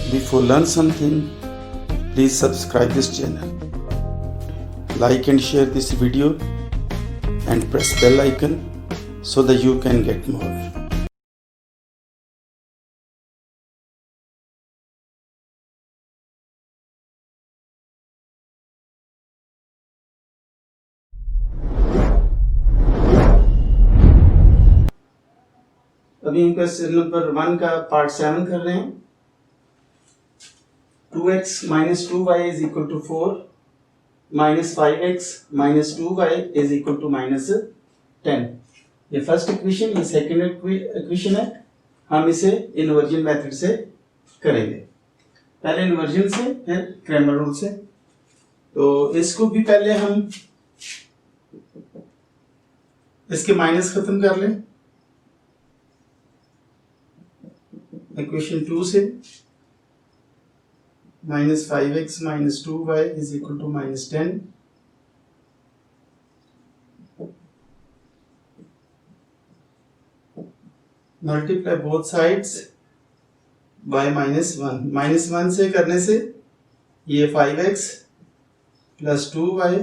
Before learn something, please subscribe this channel. Like and share this video and press bell icon so that you can get more. अभी हम question number 1 का part 7 कर रहे हैं। 2x minus 2y is equal to 4 minus 5x minus 2y is equal to minus 10। ये first equation, ये second equation है। हम इसे इन्वर्जन मेथड से करेंगे, पहले इन्वर्जन से फिर क्रैमर रूल से। तो इसको भी पहले हम इसके माइनस खत्म कर लें इक्वेशन 2 से। minus 5x minus 2y is equal to minus 10। Multiply both sides by minus 1। minus 1 से करने से ये 5x plus 2y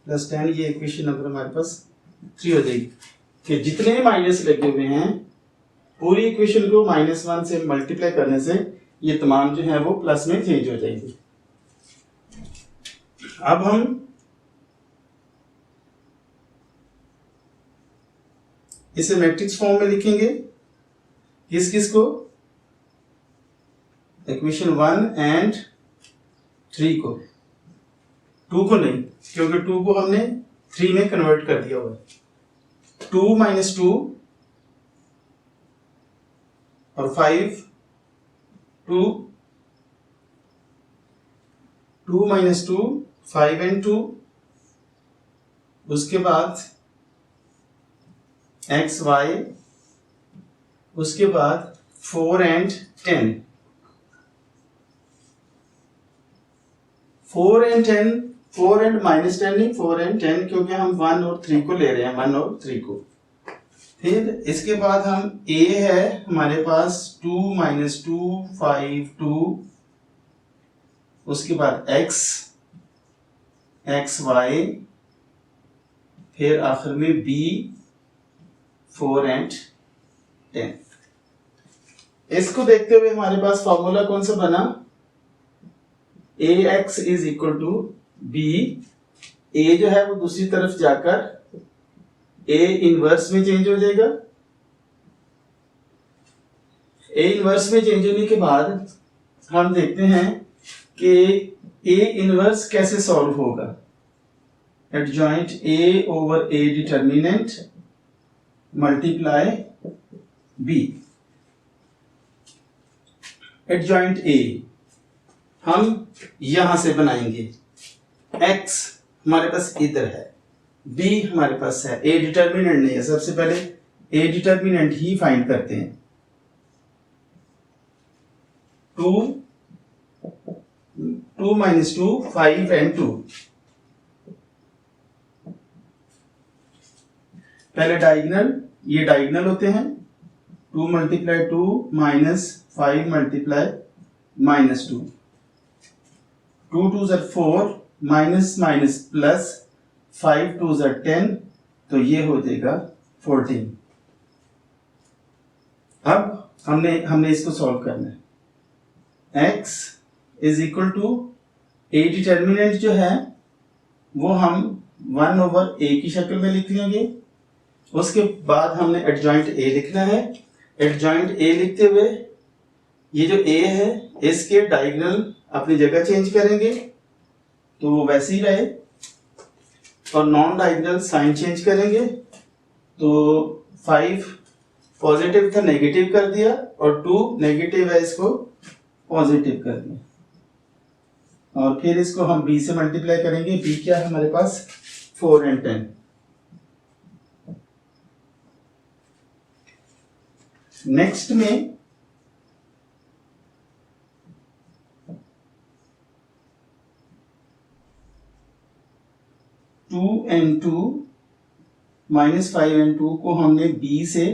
plus 10, ये इक्वेशन नंबर हमारे पास 3 हो जाएगी। कि जितने माइनस लगे हुए हैं पूरी इक्वेशन को minus 1 से मल्टीप्लाई करने से ये तमाम जो है वो प्लस में चेंज हो जाएंगे। अब हम इसे मैट्रिक्स फॉर्म में लिखेंगे। किस किस को? इक्वेशन 1 एंड 3 को। 2 को नहीं, क्योंकि 2 को हमने 3 में कन्वर्ट कर दिया हुआ है। 2 minus 2 और 5 2 minus 2 5 and 2, उसके बाद x y, उसके बाद 4 and 10। 4 and 10, 4 and minus 10 नहीं, 4 and 10, क्योंकि हम 1 और 3 को ले रहे हैं, 1 और 3 को। फिर इसके बाद हम a है हमारे पास 2 minus 2 5 2, उसके बाद x y, फिर आखिर में b 4 and 10। इसको देखते हुए हमारे पास फॉर्मूला कौन सा बना? ax is equal to b। a जो है वो दूसरी तरफ जाकर a इनवर्स में चेंज हो जाएगा। a इनवर्स में चेंज होने के बाद हम देखते हैं कि a इनवर्स कैसे सॉल्व होगा। Adjoint a over a determinant multiply b। Adjoint a हम यहां से बनाएंगे। x हमारे पास इधर है, b हमारे पास है, a डिटर्मिनेंट नहीं है। सबसे पहले a डिटर्मिनेंट ही फाइंड करते हैं। 2 minus 2 5 and 2। पहले डायगोनल, ये डायगोनल होते हैं। 2 multiply 2 minus 5 multiply minus 2। 2 2s are 4 minus minus plus 5 2s are 10, तो ये हो जाएगा 14। अब हमने इसको सॉल्व करना है। x is equal to a determinant जो है वो हम 1 ओवर a की शक्ल में लिख लेंगे। उसके बाद हमने एडजॉइंट a लिखना है। एडजॉइंट a लिखते हुए ये जो a है इसके डायगोनल अपनी जगह चेंज करेंगे तो वो वैसे ही रहे, और नॉन डायगोनल साइन चेंज करेंगे। तो 5 पॉजिटिव था, नेगेटिव कर दिया, और 2 नेगेटिव है, इसको पॉजिटिव कर दिया। और फिर इसको हम b से मल्टीप्लाई करेंगे। b क्या है हमारे पास? 4 and 10। नेक्स्ट में टू एंड 2 माइनस 5 and 2 को हमने b से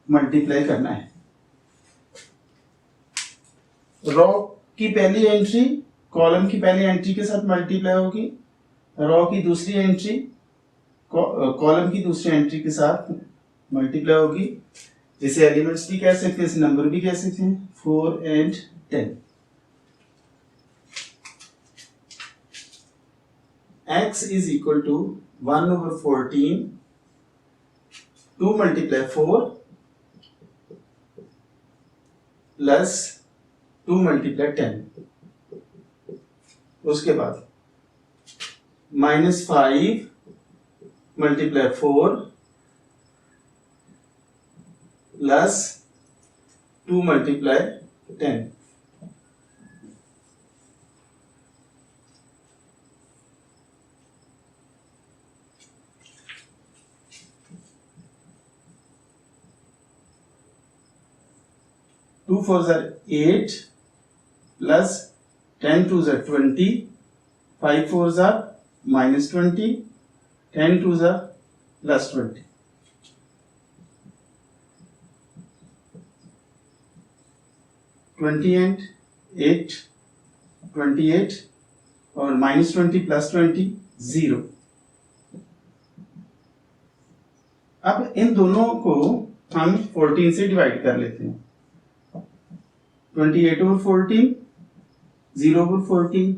मल्टीप्लाई करना है। रो की पहली एंट्री कॉलम की पहली एंट्री के साथ मल्टीप्लाई होगी, रो की दूसरी एंट्री कॉलम की दूसरी एंट्री के साथ मल्टीप्लाई होगी। इसे एलिमेंट्स भी कह सकते हैं, इसे नंबर भी कह सकते हैं, 4 and 10। x is equal to 1/14 2 multiply 4 plus 2 multiply 10। उसके बाद -5 multiply 4 plus 2 multiply 10। Two 4s are 8 plus 10 2s are 20, 5 4s are -20, 10 2s are +20। 20 and 8 28 और -20 +20 0। अब इन दोनों को हम 14 से डिवाइड कर लेते हैं। 28/14 0/14।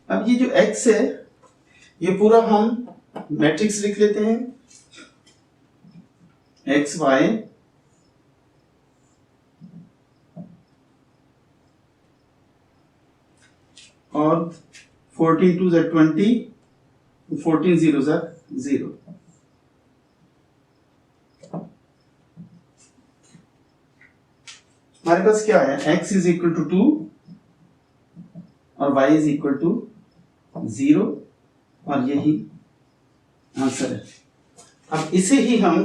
अब ये जो x है ये पूरा हम मैट्रिक्स लिख लेते हैं, x y और 14 2s are 20, 14 zeros are 0। हमारे पास क्या है, x is equal to 2 और y is equal to 0 और यही आंसर है। अब इसे ही हम,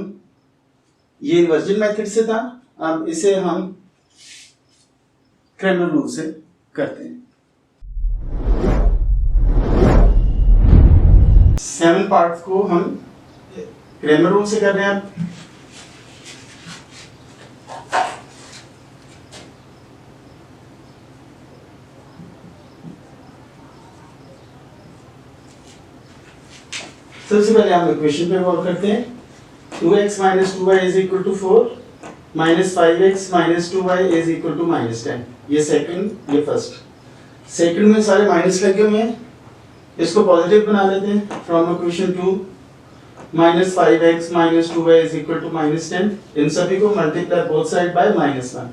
ये इन्वर्जन मेथड से था, अब इसे हम क्रैमर रूल से करते हैं। 7 पार्ट्स को हम क्रैमर रूल से कर रहे हैं। सबसे पहले हम इक्वेशन पे गौर करते हैं। 2x - 2y = 4, -5x - 2y = -10। ये सेकंड, ये फर्स्ट। सेकंड में सारे माइनस लगे हुए हैं, इसको पॉजिटिव बना लेते हैं। फ्रॉम इक्वेशन 2 -5x - 2y = -10, इन सभी को मल्टीप्लाई बोथ साइड बाय -1।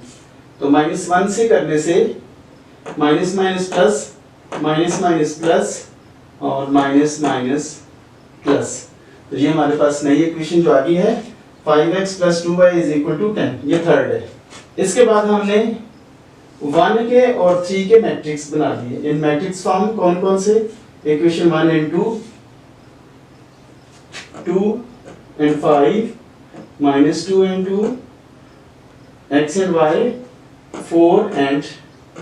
तो -1 से करने से minus minus plus, minus minus plus और माइनस माइनस प्लस। तो ये हमारे पास नई इक्वेशन जो आ गई है 5x + 2y = 10, ये थर्ड है। इसके बाद हमने 1 के और 3 के मैट्रिक्स बना दिए। इन मैट्रिक्स फॉर्म कौन कौन से, equation 1 and 2, 2 and 5, -2 and 2, x and y, 4 and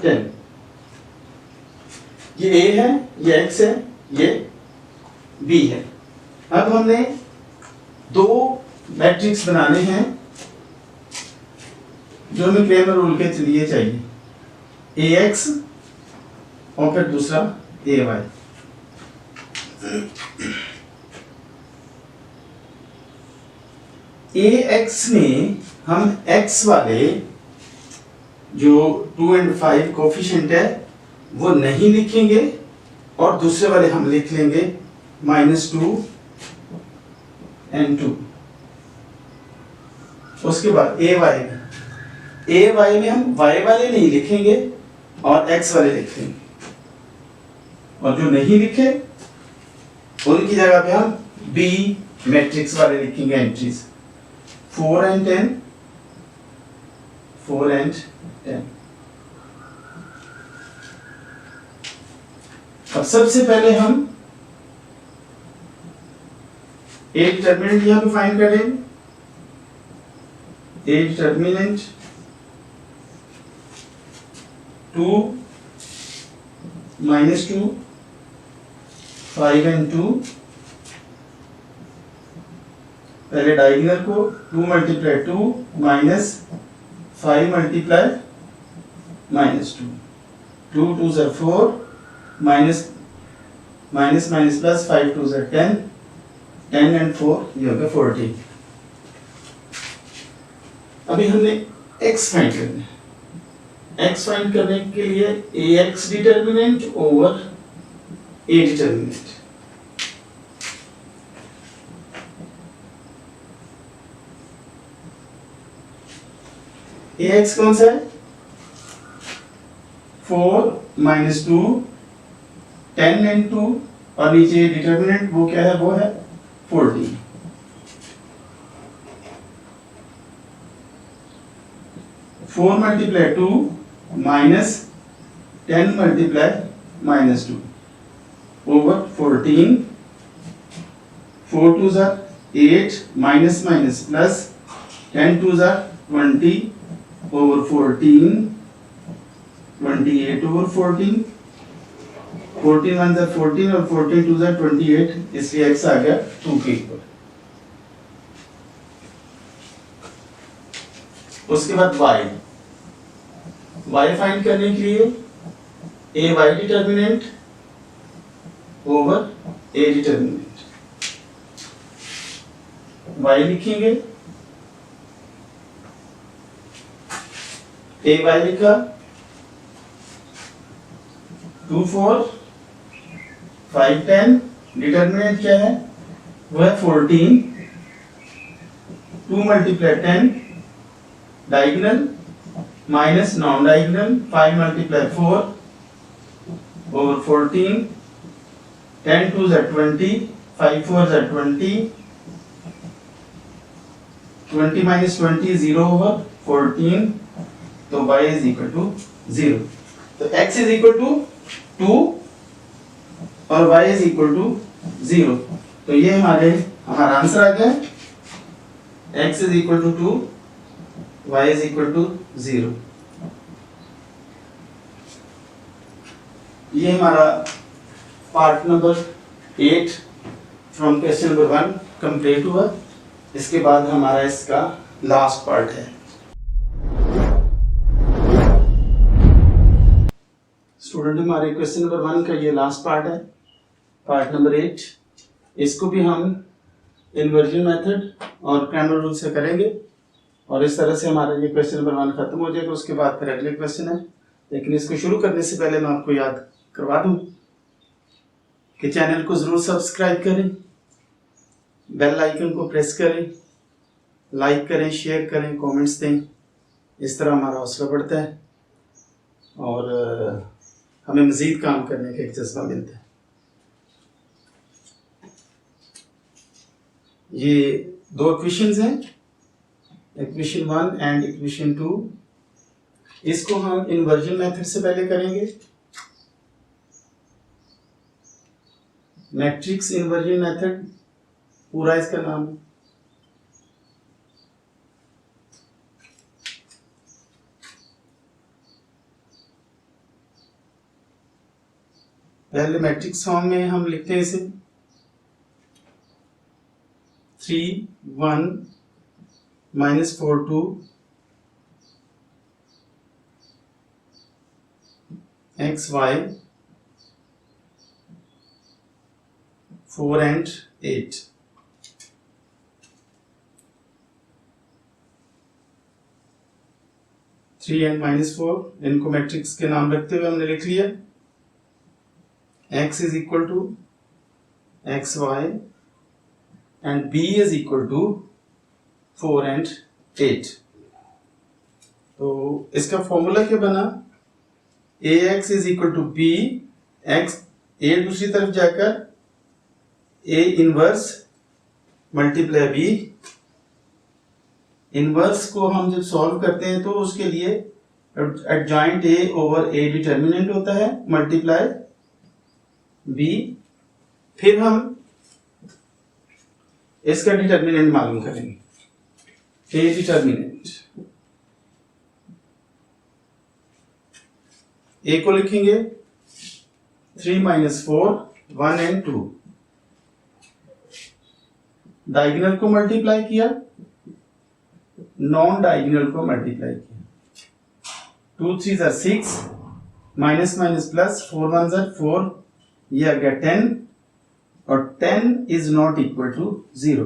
10। ये a है, ये x है, ये b है। अब हमने 2 मैट्रिक्स बनाने हैं जो हमें क्रैमर रूल के लिए चाहिए, ax और फिर दूसरा ay। ax में हम x वाले जो 2 and 5 कोफिशिएंट है वो नहीं लिखेंगे और दूसरे वाले हम लिख लेंगे -2 and 2। उसके बाद ay में हम y वाले नहीं लिखेंगे और x वाले लिखेंगे, और जो नहीं लिखे उनकी जगह पे हम b मैट्रिक्स वाले लिखेंगे एंट्रीज 4 and 10, 4 and 10। अब सबसे पहले हम A डिटर्मिनेंट यहाँ पे फाइंड करें। A determinant 2 -2, 5 and 2। पहले डायगोनल को 2 × 2 -5 × माइनस 2, 2 2 ज़ा 4, माइनस माइनस माइनस प्लस, 5 2 ज़ा 10, 10 एंड 4 ये हो गया 14। अभी हमने x फाइंड करना है। x फाइंड करने के लिए ax determinant over a determinant. ax कौन सा है? 4 माइनस 2, 10 एंड 2, और नीचे डिटर्मिनेंट वो क्या है? वो है 14। 4 multiply 2 minus 10 multiply minus 2 over 14, 4 2 ज़ा 8, माइनस माइनस प्लस, 10 2 ज़ा 20 ओवर 14, 28 ओवर 14, 14 1 ज़ा 14 और 14 2 ज़ा 28, इसलिए x आ गया 2 के इक्वल। उसके बाद y फाइंड करने के लिए a y determinant over a determinant. y लिखेंगे, a y लिखा, 2 4 5 10, डिटर्मिनेंट क्या है? वो है 14, 2 multiply 10, diagonal minus non diagonal, 5 multiply 4 over 14, 10 2 ज़ा 20, 5 4 ज़ा 20, 20 माइनस 20 0 ओवर 14, तो y इज इक्वल टू 0। तो x इज इक्वल टू 2 और y इज इक्वल टू 0। तो ये हमारा आंसर आ गया, x is equal to 2, y is equal to 0। ये हमारा part number 8 from question number 1 complete हुआ। इसके बाद हमारा इसका लास्ट पार्ट है। स्टूडेंट, हमारे क्वेश्चन नंबर 1 का ये लास्ट पार्ट है, पार्ट नंबर 8। इसको भी हम इन्वर्जन मेथड और क्रैमर रूल से करेंगे और इस तरह से हमारा ये क्वेश्चन नंबर 1 खत्म हो जाएगा। उसके बाद फिर अगले क्वेश्चन है, लेकिन इसको शुरू करने से पहले मैं आपको याद करवा दूं कि चैनल को जरूर सब्सक्राइब करें, बेल आइकन को प्रेस करें, लाइक करें, शेयर करें, कमेंट्स दें। इस तरह हमारा हौसला बढ़ता है और हमें मजीद काम करने का एक जज्बा मिलता है। ये 2 इक्वेशंस हैं, इक्वेशन 1 एंड इक्वेशन 2। इसको हम इन्वर्जन मेथड से पहले करेंगे। मैट्रिक्स इन्वर्जन मेथड पूरा इसका नाम है। पहले मैट्रिक्स फॉर्म में हम लिखते हैं इसे 3 1 -4 2 x y 4 and 8। Three and -4 इनको मैट्रिक्स के नाम रखते हुए हमने लिख लिया। x is equal to x y and b is equal to 4 and 8। तो इसका फॉर्मूला क्या बना? ax is equal to b, x a दूसरी तरफ जाकर a inverse multiply b। Inverse को हम जब सॉल्व करते हैं तो उसके लिए adjoint a over a determinant होता है मल्टीप्लाई b। फिर हम इसका डिटर्मिनेंट मालूम करेंगे, a डिटर्मिनेंट। a को लिखेंगे 3 -4 1 and 2। डायगोनल को मल्टीप्लाई किया, नॉन डायगोनल को मल्टीप्लाई किया। 2 3 ज़ा 6, माइनस माइनस प्लस, 4 1 ज़ा 4, ये आ गया 10, और 10 इज नॉट इक्वल टू 0,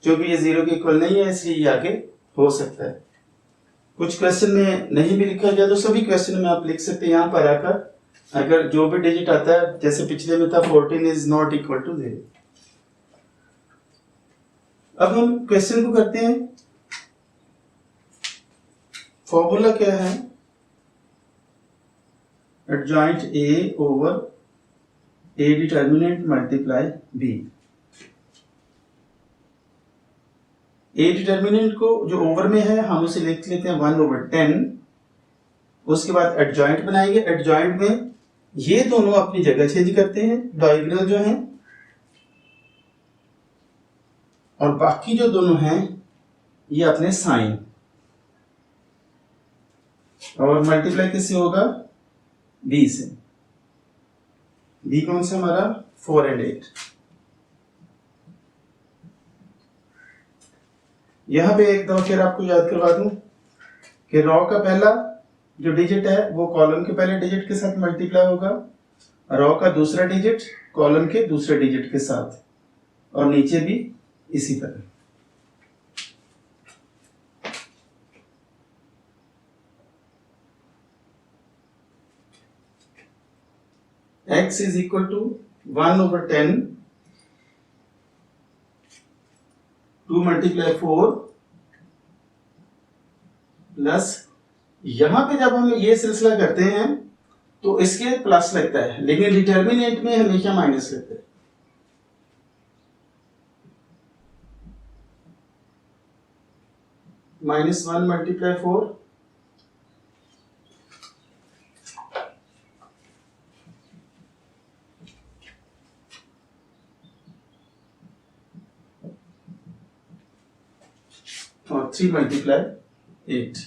क्योंकि ये 0 के इक्वल नहीं है, इसलिए ये आगे हो सकता है। कुछ क्वेश्चन में नहीं भी लिखा गया तो सभी क्वेश्चन में आप लिख सकते हैं यहाँ पर आकर, अगर जो भी डिजिट आता है, जैसे पिछले में था 14 इज नॉट इक्वल टू 0। अब हम क्वेश्चन को करते हैं। फॉर्मूला क्या है? Adjoint A over A determinant multiply B. A determinant को जो ओवर में है हम उसे लिख लेते हैं 1/10। उसके बाद एडजॉइंट बनाएंगे। एडजॉइंट में ये दोनों अपनी जगह चेंज करते हैं, डायगोनल जो हैं, और बाकी जो दोनों हैं ये अपने साइन, और मल्टीप्लाई किससे होगा? बी से। बी कौन सा हमारा? 4 और 8। यहां पे एक दफा फिर आपको याद करवा दूं कि रॉ का पहला जो डिजिट है वो कॉलम के पहले डिजिट के साथ मल्टीप्लाई होगा, रॉ का दूसरा डिजिट कॉलम के दूसरे डिजिट के साथ, और नीचे भी इसी तरह। x is equal to 1/10, 2 multiply 4 plus, यहां पे जब हम ये सिलसिला करते हैं तो इसके प्लस लगता है, लेकिन डिटर्मिनेंट में हमेशा माइनस लगता है। -1 multiply 4 और 3 multiply 8।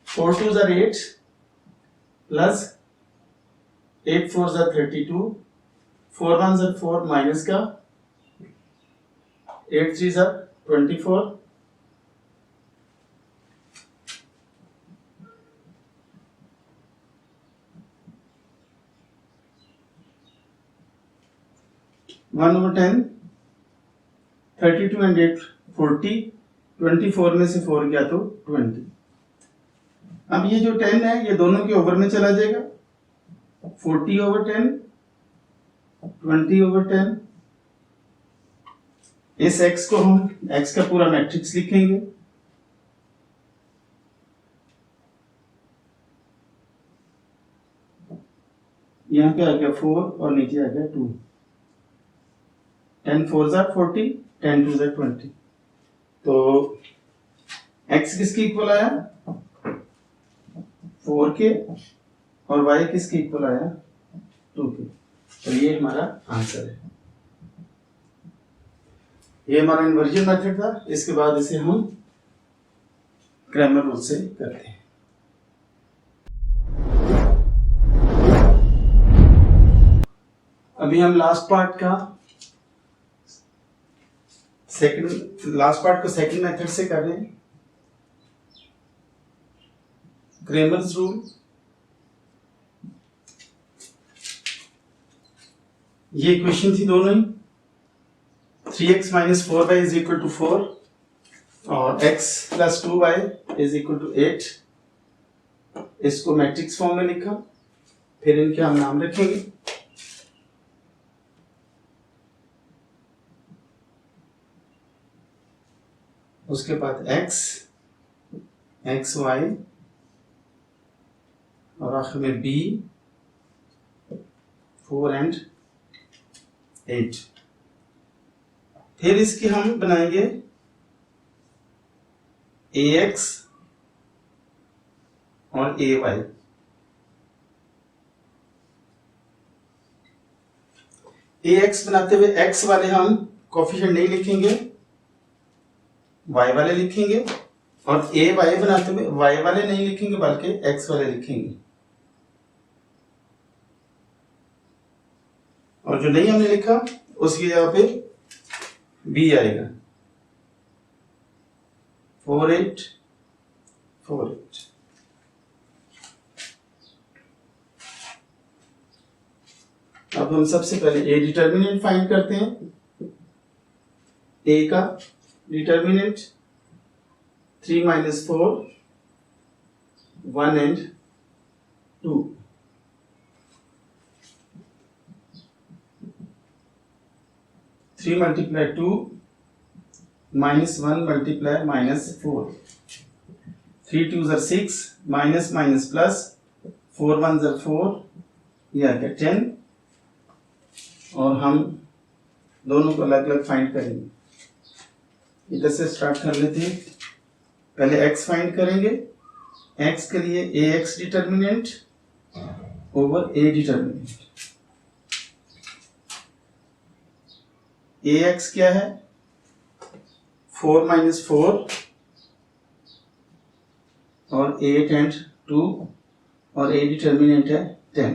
फोर 2 ज़ा 8 प्लस 8 4 ज़ा 32, 4 1 ज़ा 4 माइनस का, 8 3 ज़ा 24, वन ओवर 10, 32 एंड 8 40, 24 में से 4 गया तो 20। अब ये जो 10 है ये दोनों के ओवर में चला जाएगा, 40/10, 20/10। इस x को हम x का पूरा मैट्रिक्स लिखेंगे। यहाँ पे आ गया 4 और नीचे आ गया 2। 10 4 ज़ा 40, 10 2 ज़ा 20। तो x किसके इक्वल आया? 4 के, और y किसके इक्वल आया? 2 के। तो ये हमारा आंसर है। ये हमारा इन्वर्जन मेथड था। इसके बाद इसे हम क्रैमर रूल से करते हैं। अभी हम लास्ट पार्ट को सेकंड मेथड से कर रहे हैं। क्रैमर्स रूल, ये इक्वेशन थी दोनों ही, 3x - 4y = 4 और x + 2y = 8। इसको मैट्रिक्स फॉर्म में लिखा, फिर इनके हम नाम रखेंगे। उसके बाद x, xy और आखिर में b, 4 और 8। फिर इसकी हम बनाएंगे ax और ay। ax बनाते हुए x वाले हम कोफिशिएंट नहीं लिखेंगे, y वाले लिखेंगे, और ay बनाते हुए y वाले नहीं लिखेंगे बल्कि x वाले लिखेंगे। और जो नहीं हमने लिखा उसकी जगह पे बी आएगा 4 8 4 8। अब हम सबसे पहले ए डिटर्मिनेंट फाइंड करते हैं। ए का determinant 3 - 4 1 and 2। 3 × 2 -1 × -4। 3 2s are 6 minus plus 4 1s are 4, ये आ गया 10। और हम दोनों को अलग अलग फाइंड करेंगे। इधर से स्टार्ट कर लेते हैं। पहले x फाइंड करेंगे। x के लिए ax determinant over a determinant. ax क्या है 4 - 4 और 8 and 2 और a डिटर्मिनेंट है 10।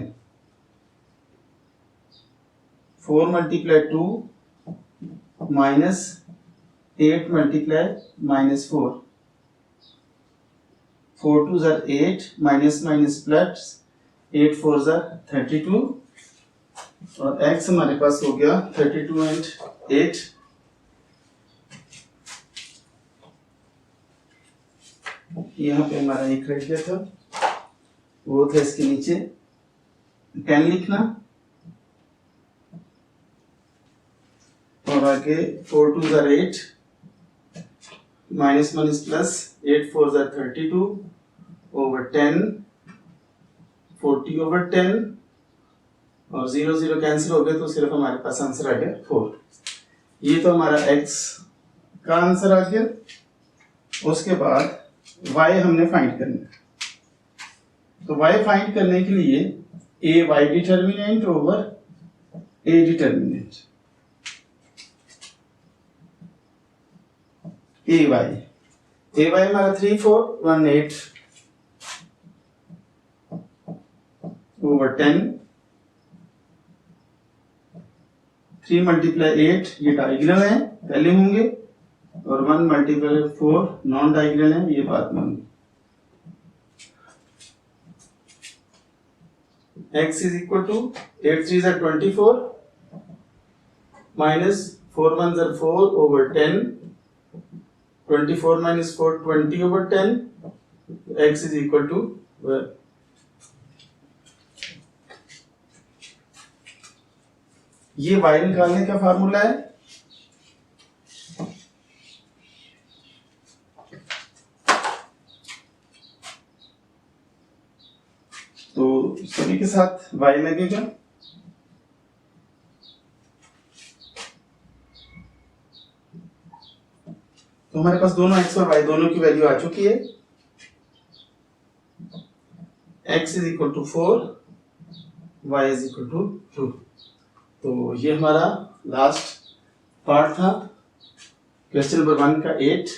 4 × 2 minus 8 × -4। 4 2s are 8 minus plus 8 4s are 32 और x हमारे पास हो गया 32 and 8। यहाँ पे हमारा एक रह गया था, वो था इसके नीचे 10 लिखना और आगे 4 2s are 8 -1 is plus 8 4s are 32 over 10 40 over 10 और 0 0 कैंसिल हो गए तो सिर्फ हमारे पास आंसर आ गया 4। ये तो हमारा x का आंसर आ गया। उसके बाद y हमने फाइंड करना है। तो y फाइंड करने के लिए a y determinant over a determinant. ay हमारा 3 4 1 8 over 10। 3 × 8 ये डायगोनल है, पहले होंगे, और 1 × 4 नॉन डायगोनल है, ये बाद में होंगे। x is equal to 8 3s are 24 minus 4 1s are 4 over 10। 24 minus 4 20 over 10। x is equal to 12। ये y निकालने का फार्मूला है। तो सभी के साथ y लगेगा। तो हमारे पास दोनों x और y दोनों की वैल्यू आ चुकी है। x is equal to 4, y is equal to 2। तो ये हमारा लास्ट पार्ट था क्वेश्चन नंबर 1 का 8।